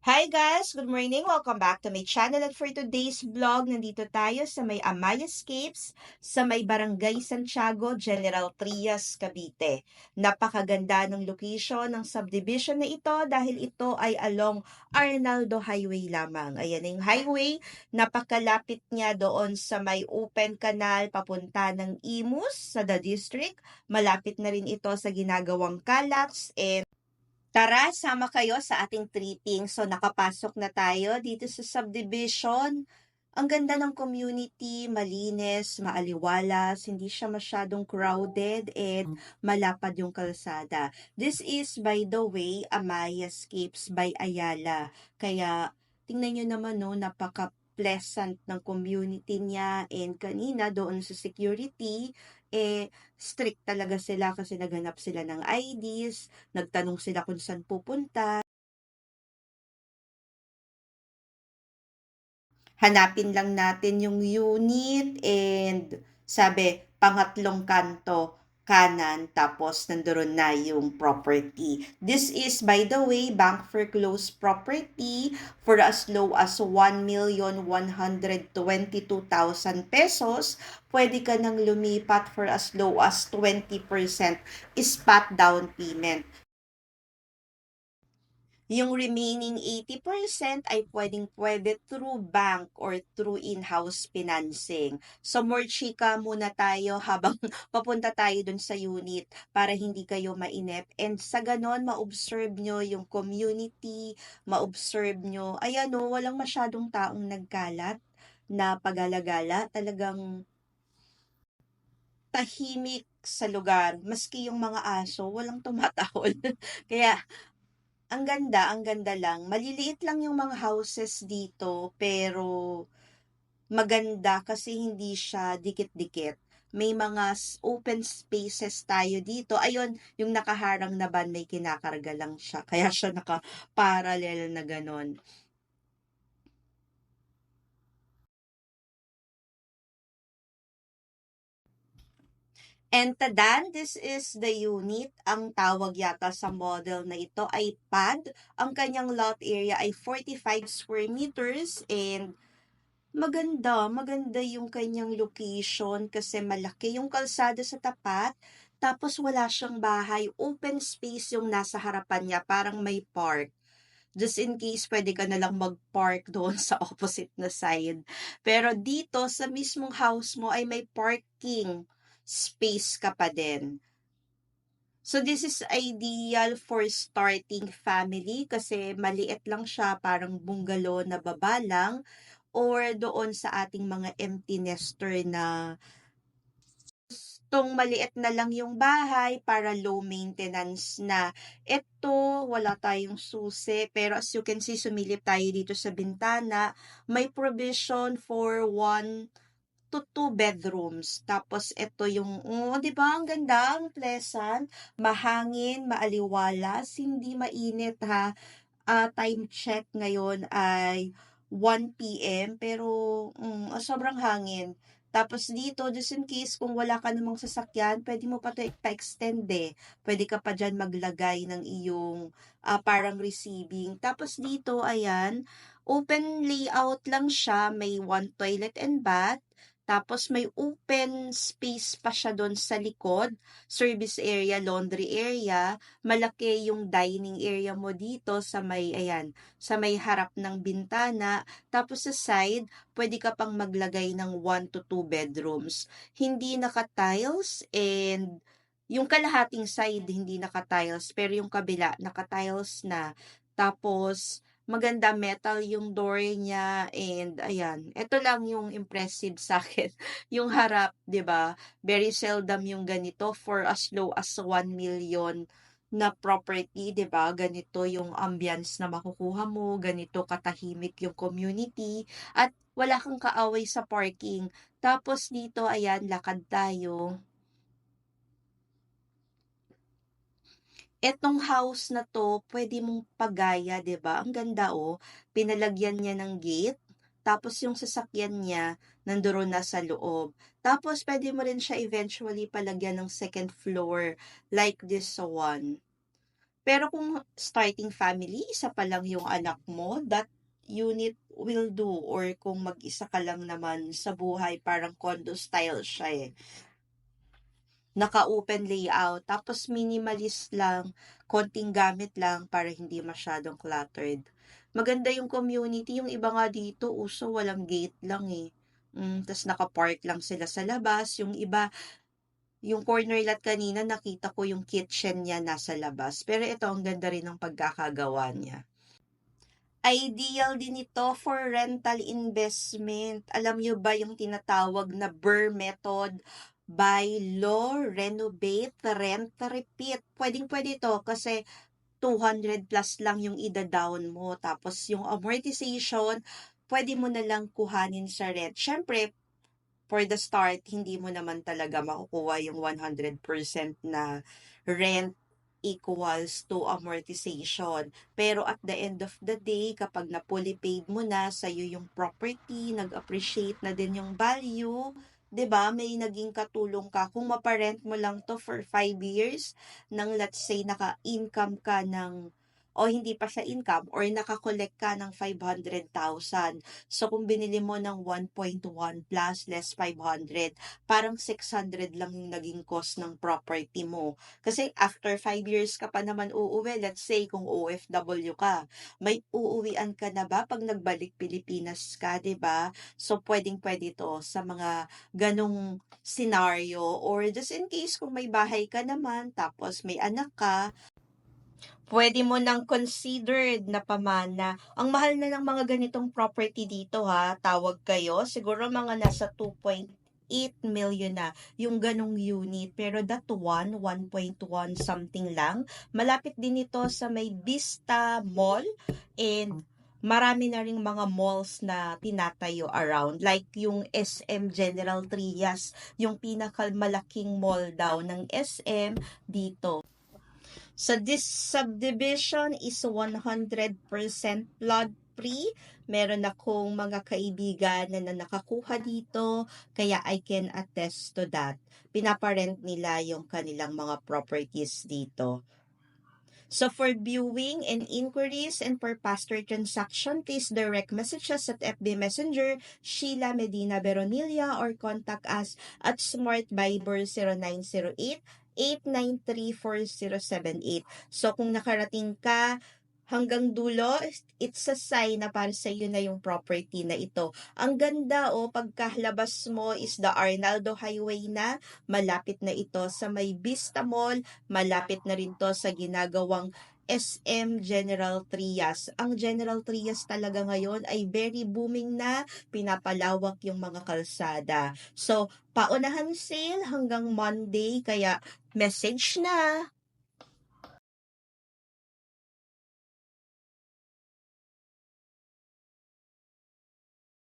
Hi guys! Good morning! Welcome back to my channel at for today's vlog, nandito tayo sa may Amayascapes sa may Barangay Santiago, General Trias, Cavite. Napakaganda ng location ng subdivision na ito dahil ito ay along Arnaldo Highway lamang. Ayan na yung highway, napakalapit niya doon sa may open canal papunta ng Imus sa The District. Malapit na rin ito sa ginagawang Calax and tara, sama kayo sa ating tripping. So, nakapasok na tayo dito sa subdivision. Ang ganda ng community, malinis, maaliwalas, hindi siya masyadong crowded, and malapad yung kalsada. This is, by the way, Amayascapes by Ayala. Kaya, tingnan nyo naman, no, napaka-pleasant ng community niya. And kanina, doon sa security, strict talaga sila kasi naghanap sila ng IDs, nagtanong sila kung saan pupunta. Hanapin lang natin yung unit and sabi, pangatlong kanto, kanan, tapos nandoon na yung property. This is, by the way, bank foreclosed property for as low as 1,122,000 pesos. Pwede ka nang lumipat for as low as 20% spot down payment. Yung remaining 80% ay pwedeng-pwede through bank or through in-house financing. So, more chika muna tayo habang papunta tayo dun sa unit para hindi kayo mainip. And sa ganon, ma-observe nyo yung community, ma-observe nyo, ayan o, walang masyadong taong nagkalat na pagalagala. Talagang tahimik sa lugar. Maski yung mga aso, walang tumatahol. Kaya, ang ganda lang. Maliliit lang yung mga houses dito, pero maganda kasi hindi siya dikit-dikit. May mga open spaces tayo dito. Ayun, yung nakaharang na van may kinakarga lang siya. Kaya siya naka-parallel na ganon. And tadan, this is the unit. Ang tawag yata sa model na ito ay pad. Ang kanyang lot area ay 45 square meters and maganda yung kanyang location kasi malaki yung kalsada sa tapat, tapos wala siyang bahay, open space yung nasa harapan niya, parang may park. Just in case, pwede ka na lang mag-park doon sa opposite na side. Pero dito, sa mismong house mo ay may parking space ka pa din. So, this is ideal for starting family kasi maliit lang siya, parang bungalow na baba lang, or doon sa ating mga empty nester na gustong maliit na lang yung bahay para low maintenance na. Ito, wala tayong susi, pero as you can see, sumilip tayo dito sa bintana. May provision for 1 to 2 bedrooms. Tapos ito yung, oh, 'di ba? Ang ganda, ang pleasant, mahangin, maaliwalas, hindi mainit ha. Time check ngayon ay 1 PM pero sobrang hangin. Tapos dito, just in case kung wala ka namang sasakyan, pwede mo pa 'to pa-extend eh. Pwede ka pa diyan maglagay ng iyong parang receiving. Tapos dito, ayan, open layout lang siya. May one toilet and bath. Tapos may open space pa siya doon sa likod, service area, laundry area. Malaki yung dining area mo dito sa may, ayan, sa may harap ng bintana. Tapos sa side, pwede ka pang maglagay ng 1 to 2 bedrooms. Hindi naka-tiles and yung kalahating side hindi naka-tiles pero yung kabila naka-tiles na. Tapos maganda metal yung door niya and ayan, ito lang yung impressive sa akin. Yung harap, 'di ba? Very seldom yung ganito for as low as 1 million na property, 'di ba? Ganito yung ambience na makukuha mo, ganito katahimik yung community, at wala kang kaaway sa parking. Tapos dito, ayan, lakad tayo. Etong house na 'to, pwede mong pagaya, 'di ba? Ang ganda, oh. Pinalagyan niya ng gate, tapos yung sasakyan niya nandoon na sa loob. Tapos pwede mo rin siya eventually palagyan ng second floor like this one. Pero kung starting family, isa pa lang yung anak mo, that unit will do. Or kung mag-isa ka lang naman sa buhay, parang condo style siya eh. Naka-open layout, tapos minimalist lang, konting gamit lang para hindi masyadong cluttered. Maganda yung community, yung iba nga dito, uso walang gate lang eh. Tas naka-park lang sila sa labas, yung iba, yung corner lot kanina nakita ko yung kitchen niya nasa labas. Pero ito ang ganda rin ng pagkakagawa niya. Ideal din ito for rental investment. Alam nyo ba yung tinatawag na BRRRR method? Buy low, renovate, rent, repeat. Pwedeng-pwede ito kasi 200 plus lang yung ida-down mo. Tapos yung amortization, pwede mo na lang kuhanin sa rent. Siyempre, for the start, hindi mo naman talaga makukuha yung 100% na rent equals to amortization. Pero at the end of the day, kapag na fully paid mo na sa'yo yung property, nag-appreciate na din yung value, 'di ba? May naging katulong ka. Kung maparent mo lang to for 5 years, nang let's say naka-income ka ng o hindi pa sa income or nakakolek ka ng 500,000. So, kung binili mo ng 1.1 plus less 500, parang 600 lang yung naging cost ng property mo. Kasi after 5 years ka pa naman uuwi, let's say kung OFW ka, may uuwian ka na ba pag nagbalik Pilipinas ka, 'di ba? So, pwedeng-pwede to sa mga ganong scenario or just in case kung may bahay ka naman tapos may anak ka, pwede mo nang considered na pamana. Ang mahal na ng mga ganitong property dito ha, tawag kayo, siguro mga nasa 2.8 million na yung ganong unit. Pero that 1.1 something lang. Malapit din ito sa may Vista Mall and marami na ring mga malls na tinatayo around. Like yung SM General Trias, yung pinakamalaking mall daw ng SM dito. So this subdivision is 100% flood free. Meron akong mga kaibigan na nakakuha dito, kaya I can attest to that. Pinaparent nila yung kanilang mga properties dito. So for viewing and inquiries and for pastor transaction, please direct messages at FB Messenger, Sheila Medina Veronilla, or contact us at Smart Viber 0908 8934078. So kung nakarating ka hanggang dulo, it's a sign na para sa iyo na yung property na ito. Ang ganda pagkalabas mo is the Arnaldo Highway na, malapit na ito sa may Vista Mall, malapit na rin to sa ginagawang SM General Trias. Ang General Trias talaga ngayon ay very booming na, pinapalawak yung mga kalsada. So, paunahan sale hanggang Monday, kaya message na!